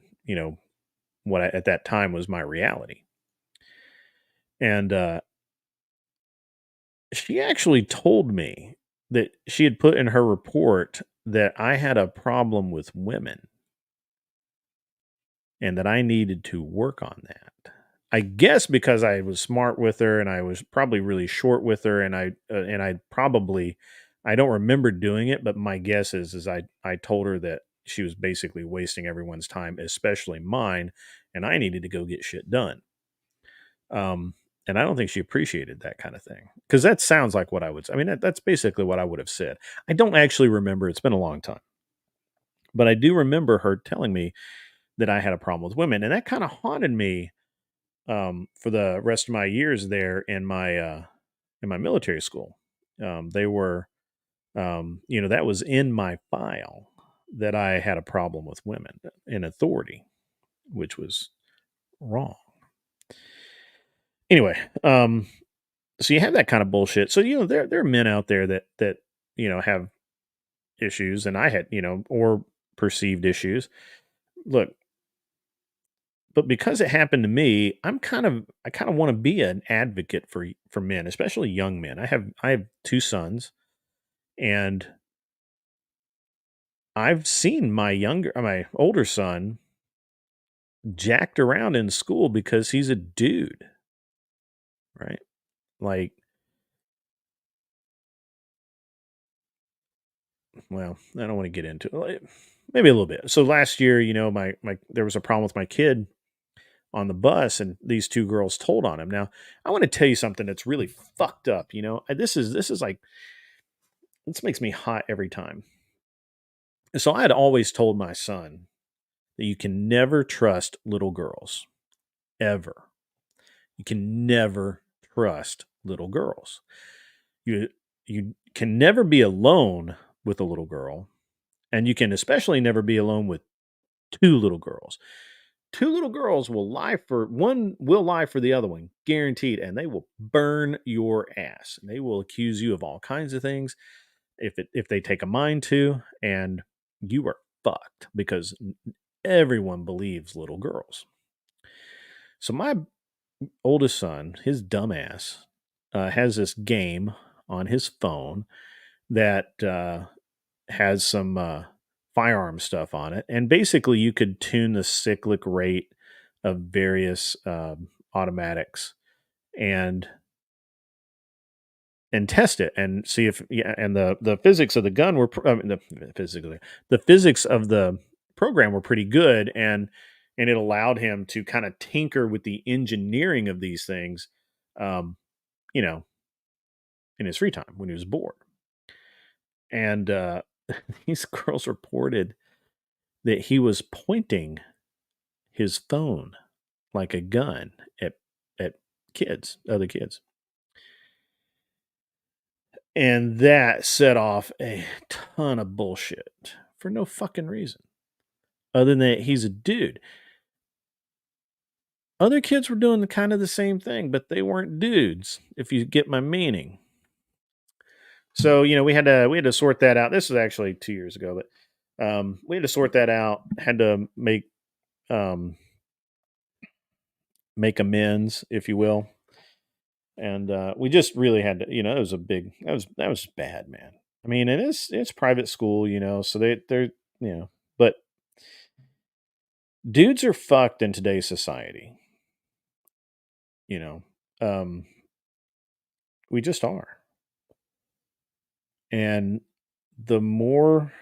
what at that time was my reality. And she actually told me that she had put in her report that I had a problem with women and that I needed to work on that. I guess because I was smart with her and I was probably really short with her, and I probably I don't remember doing it, but my guess is I told her that she was basically wasting everyone's time, especially mine, and I needed to go get shit done. Um, and I don't think she appreciated that kind of thing, because that sounds like what I would. I mean, that's basically what I would have said. I don't actually remember. It's been a long time, but I do remember her telling me that I had a problem with women, and that kind of haunted me for the rest of my years there in my military school. They were, that was in my file that I had a problem with women in authority, which was wrong. Anyway, so you have that kind of bullshit. So there are men out there that have issues, and I had or perceived issues. Look, but because it happened to me, I kind of want to be an advocate for men, especially young men. I have two sons, and I've seen my older son jacked around in school because he's a dude, right? Like, well, I don't want to get into it. Maybe a little bit. So last year, my there was a problem with my kid on the bus, and these two girls told on him. Now, I want to tell you something that's really fucked up. This is like this makes me hot every time. So I had always told my son that you can never trust little girls ever. You can never trust little girls. You you can never be alone with a little girl, and you can especially never be alone with two little girls. Two little girls will lie for the other one, guaranteed, and they will burn your ass. They will accuse you of all kinds of things if they take a mind to, and you are fucked because everyone believes little girls. So my oldest son, his dumbass, has this game on his phone that has some firearm stuff on it, and basically you could tune the cyclic rate of various automatics and test it and see if yeah, and the physics of the gun were I mean, the physics of the program were pretty good, and it allowed him to kind of tinker with the engineering of these things, um, you know, in his free time when he was bored. And these girls reported that he was pointing his phone like a gun at at other kids. And that set off a ton of bullshit for no fucking reason other than that he's a dude. Other kids were doing the kind of the same thing, but they weren't dudes, if you get my meaning. So, we had to sort that out. This was actually 2 years ago, but we had to sort that out, had to um make amends, if you will. And we just really had to, it was a big that was bad, man. I mean, it's private school, so they're but Dudes are fucked in today's society, you know. Um, we just are. And the more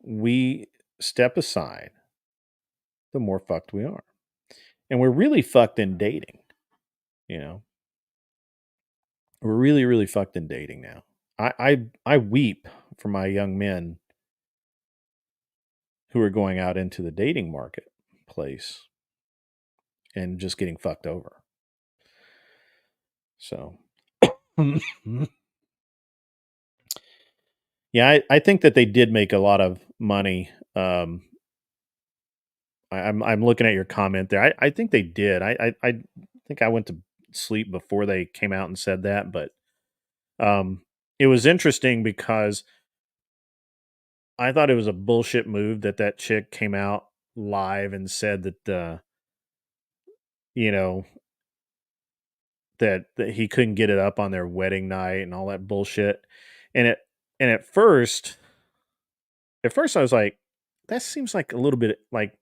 we step aside, the more fucked we are. And we're really fucked in dating, you know. We're really, really fucked in dating now. I weep for my young men who are going out into the dating marketplace and just getting fucked over. So, yeah, I think that they did make a lot of money. I'm looking at your comment there. I think they did. I think I went to sleep before they came out and said that, but um, it was interesting because I thought it was a bullshit move that that chick came out live and said that you know that he couldn't get it up on their wedding night and all that bullshit. And it and at first I was like, that seems like a little bit like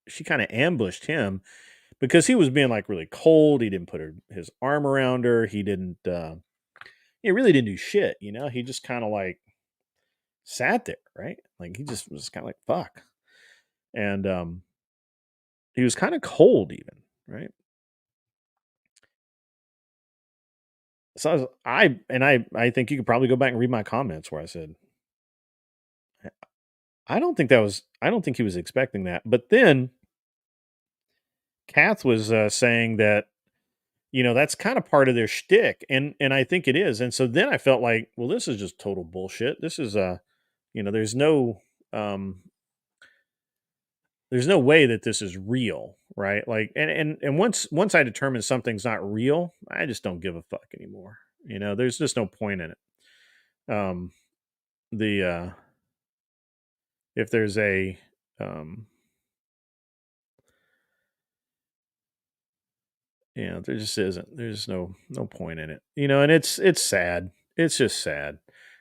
she kind of ambushed him because he was being like really cold. He didn't put his arm around her. He really didn't do shit. He just kind of like sat there, right? Like he just was kind of like fuck, and he was kind of cold even, right? So I think you could probably go back and read my comments where I said I don't think he was expecting that. But then Kath was saying that that's kind of part of their shtick, and I think it is. And so then I felt like, well, this is just total bullshit. This is um, there's no way that this is real, right? Like, and once I determine something's not real, I just don't give a fuck anymore. There's just no point in it. Um, the if there's a um, there just isn't. There's no point in it. And it's sad. It's just sad.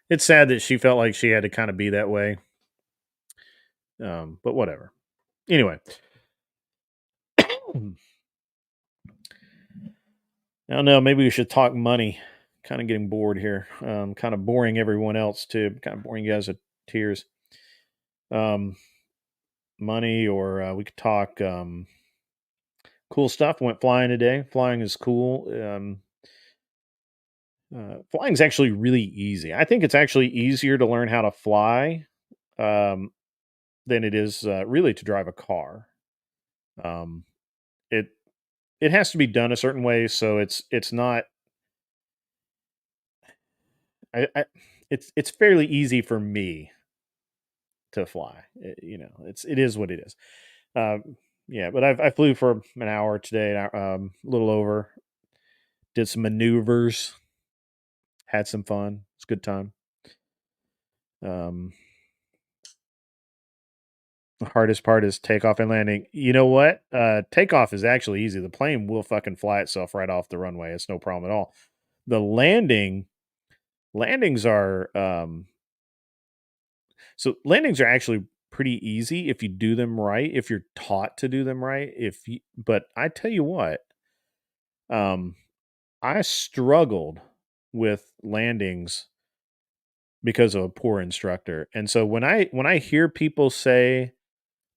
It's sad that she felt like she had to kind of be that way. But whatever. Anyway, I don't know. Maybe we should talk money. Kind of getting bored here. Kind of boring everyone else too. Kind of boring you guys to tears. Um, money, or we could talk cool stuff. Went flying today. Flying is cool. Flying is actually really easy. I think it's actually easier to learn how to fly um, than it is really to drive a car. Um, it it has to be done a certain way, so it's not. I it's fairly easy for me to fly. It is what it is. Yeah, but I flew for an hour today, a little over. Did some maneuvers, had some fun. It's a good time. Um, the hardest part is takeoff and landing. You know what? Takeoff is actually easy. The plane will fucking fly itself right off the runway. It's no problem at all. The landings are landings are actually pretty easy if you do them right, if you're taught to do them right. But I tell you what, um, I struggled with landings because of a poor instructor. And so when I hear people say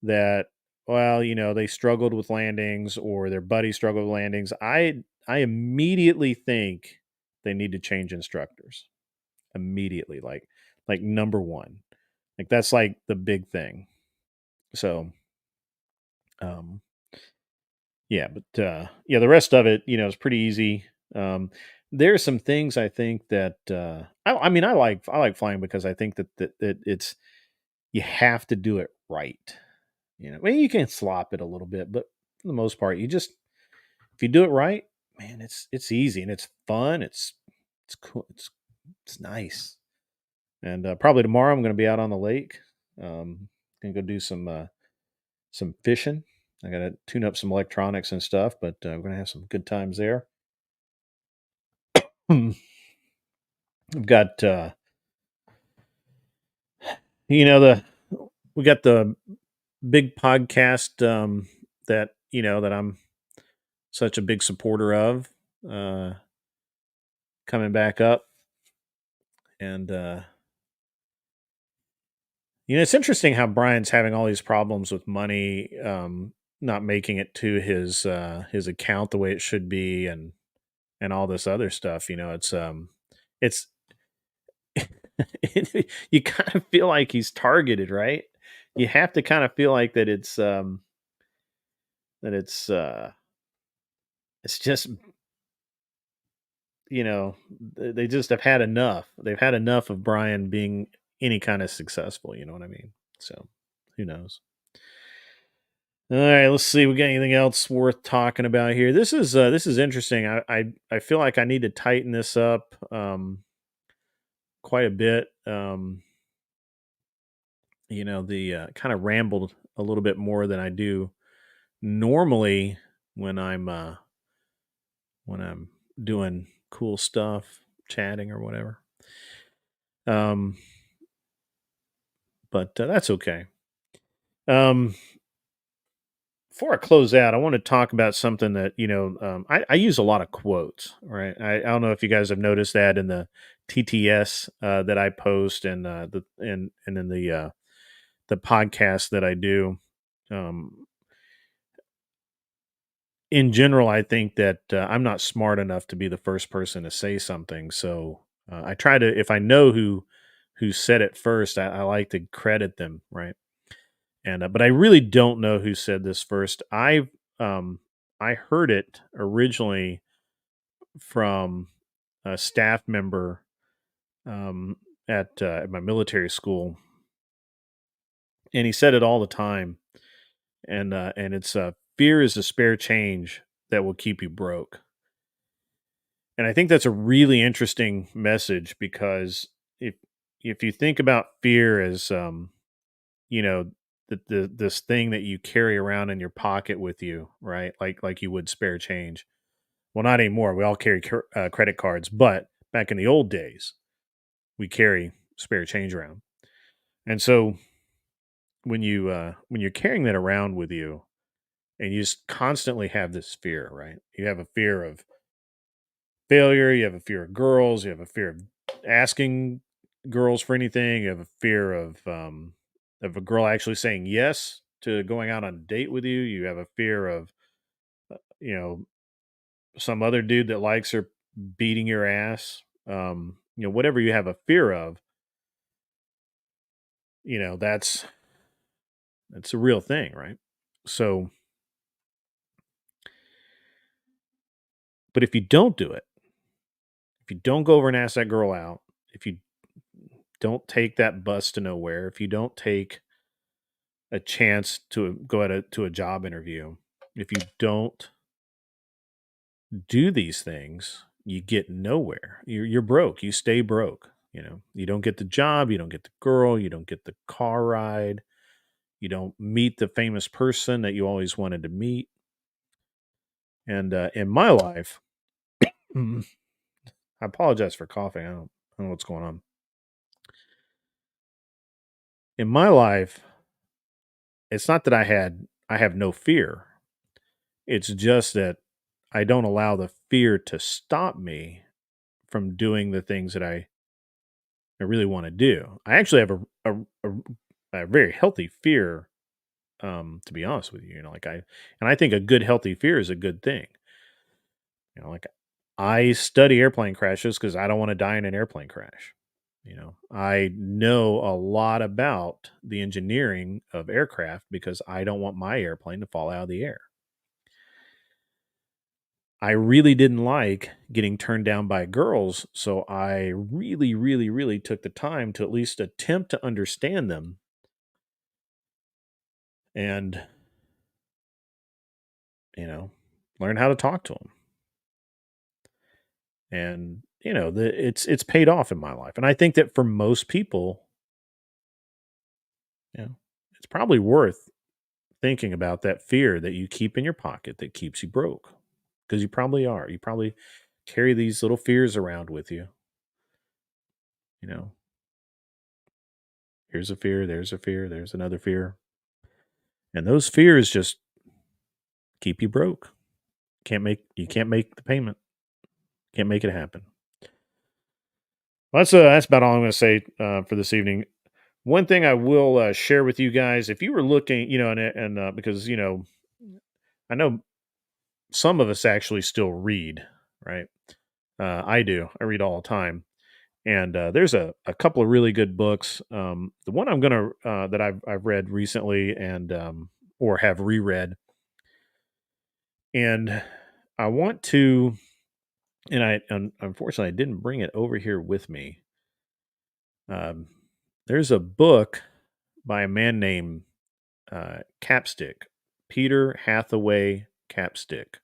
that, well, they struggled with landings or their buddy struggled with landings, I immediately think they need to change instructors. Immediately, like number 1. Like that's like the big thing. So, um yeah, but yeah, the rest of it, is pretty easy. There are some things I think that I mean I like flying because I think that it's you have to do it right. Well, you can slop it a little bit, but for the most part, if you do it right, man, it's easy and it's fun. It's cool. It's nice. And probably tomorrow I'm going to be out on the lake. Gonna go do some fishing. I got to tune up some electronics and stuff, but we're gonna have some good times there. I've got the we got the big podcast that that I'm such a big supporter of uh, coming back up, and it's interesting how Brian's having all these problems with money, not making it to his account the way it should be, and all this other stuff. It's you kind of feel like he's targeted, right? You have to kind of feel like that it's just they just have had enough. They've had enough of Brian being any kind of successful. You know what I mean? So who knows? All right, let's see. We got anything else worth talking about here? This is interesting. I feel like I need to tighten this up quite a bit. The kind of rambled a little bit more than I do normally when I'm doing cool stuff, chatting or whatever. Um, but that's okay. Um, Before I close out, I want to talk about something that I use a lot of quotes. Right, I don't know if you guys have noticed that in the TTS that I post and and in the podcast that I do. Um, in general, I think that I'm not smart enough to be the first person to say something. So I try to, if I know who said it first, I like to credit them, right? And but I really don't know who said this first. Um, I heard it originally from a staff member um, at my military school, and he said it all the time. And it's fear is the spare change that will keep you broke. And I think that's a really interesting message because if you think about fear as you know this thing that you carry around in your pocket with you, right? Like you would spare change. Well, not anymore. We all carry credit cards, but back in the old days, we carry spare change around. And so when you're carrying that around with you, and you just constantly have this fear, right? You have a fear of failure, you have a fear of girls, you have a fear of asking girls for anything, you have a fear of a girl actually saying yes to going out on a date with you, you have a fear of you know some other dude that likes her beating your ass. Whatever you have a fear of, that's a real thing, right? So, but if you don't do it, if you don't go over and ask that girl out, if you don't take that bus to nowhere, if you don't take a chance to go to a job interview, if you don't do these things, you get nowhere. You're broke. You stay broke. You don't get the job, you don't get the girl, you don't get the car ride, you don't meet the famous person that you always wanted to meet. And in my life, I apologize for coughing. I don't know what's going on. In my life, it's not that I have no fear. It's just that I don't allow the fear to stop me from doing the things that I really want to do. I actually have a very healthy fear, to be honest with you. And I think a good healthy fear is a good thing. Like I study airplane crashes because I don't want to die in an airplane crash. I know a lot about the engineering of aircraft because I don't want my airplane to fall out of the air. I really didn't like getting turned down by girls, so I really, really, really took the time to at least attempt to understand them and, you know, learn how to talk to them. And, it's paid off in my life. And I think that for most people, you know, it's probably worth thinking about that fear that you keep in your pocket that keeps you broke because you probably are. You probably carry these little fears around with you. You know, here's a fear, there's another fear. and those fears just keep you broke. You can't make the payment. Can't make it happen. Well, that's about all I'm going to say for this evening. One thing I will share with you guys, if you were looking, and because I know some of us actually still read, right? I do. I read all the time, and there's a couple of really good books. The one I'm gonna that I've read recently and or have reread, and I want to, and unfortunately I didn't bring it over here with me. Um, there's a book by a man named Capstick, Peter Hathaway Capstick.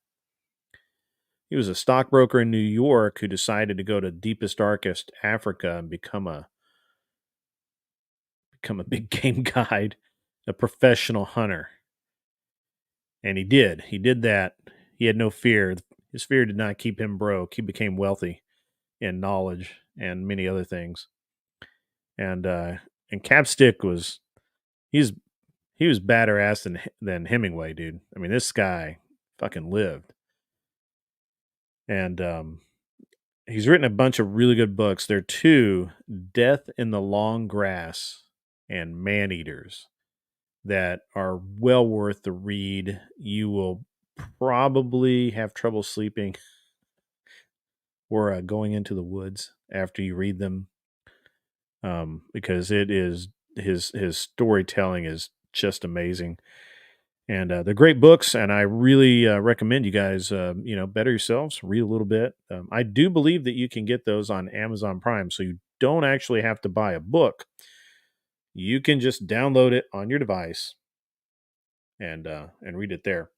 He was a stockbroker in New York who decided to go to deepest, darkest Africa and become a big game guide, a professional hunter. And he did. He did that. He had no fear. His fear did not keep him broke. He became wealthy in knowledge and many other things. And Capstick was he's he was badder ass than Hemingway, dude. I mean, this guy fucking lived. And he's written a bunch of really good books. There are two, Death in the Long Grass and Man Eaters, that are well worth the read. You will probably have trouble sleeping or going into the woods after you read them, because it is his storytelling is just amazing, and they're great books. And I really recommend you guys, better yourselves, read a little bit. I do believe that you can get those on Amazon Prime, so you don't actually have to buy a book. You can just download it on your device and read it there.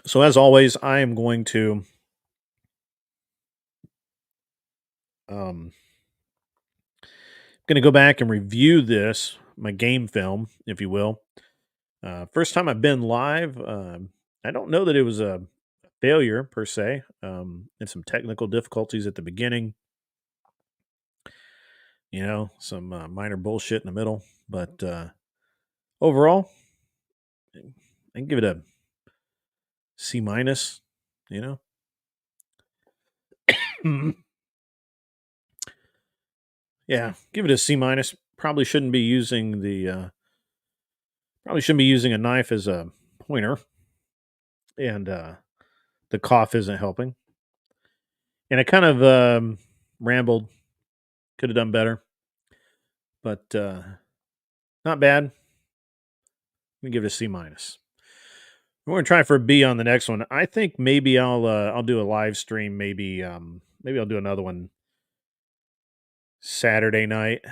So as always, I am um, going to go back and review this, my game film, if you will. First time I've been live. I don't know that it was a failure per se, and some technical difficulties at the beginning. Some minor bullshit in the middle, but overall, I can give it a C minus. You know, yeah, give it a C minus. Probably shouldn't be using a knife as a pointer, and the cough isn't helping. And I kind of rambled. Could have done better, but not bad. I'm gonna give it a C minus. We're gonna try for a B on the next one. I think maybe I'll do a live stream. Maybe I'll do another one Saturday night.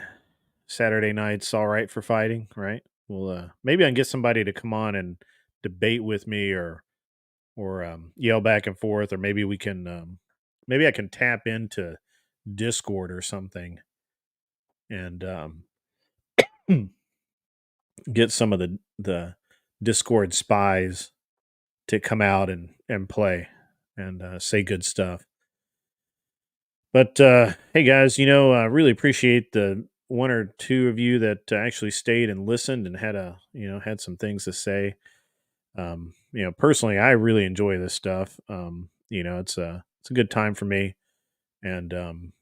Saturday night's all right for fighting, right? Well, maybe I can get somebody to come on and debate with me, or yell back and forth, or maybe we can maybe I can tap into Discord or something and get some of the Discord spies to come out and play and say good stuff. But hey, guys, I really appreciate the one or two of you that actually stayed and listened and had some things to say. Personally, I really enjoy this stuff. It's a good time for me, and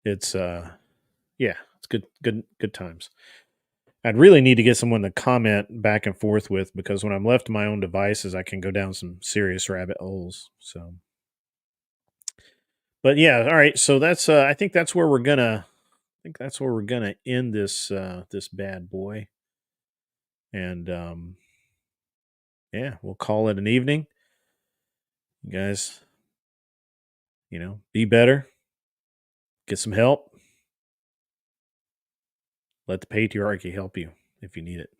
it's yeah, it's good times. I'd really need to get someone to comment back and forth with, because when I'm left to my own devices, I can go down some serious rabbit holes. So, but yeah, all right. So I think that's where we're gonna end this bad boy, and yeah, we'll call it an evening. You guys, be better, get some help, let the patriarchy help you if you need it.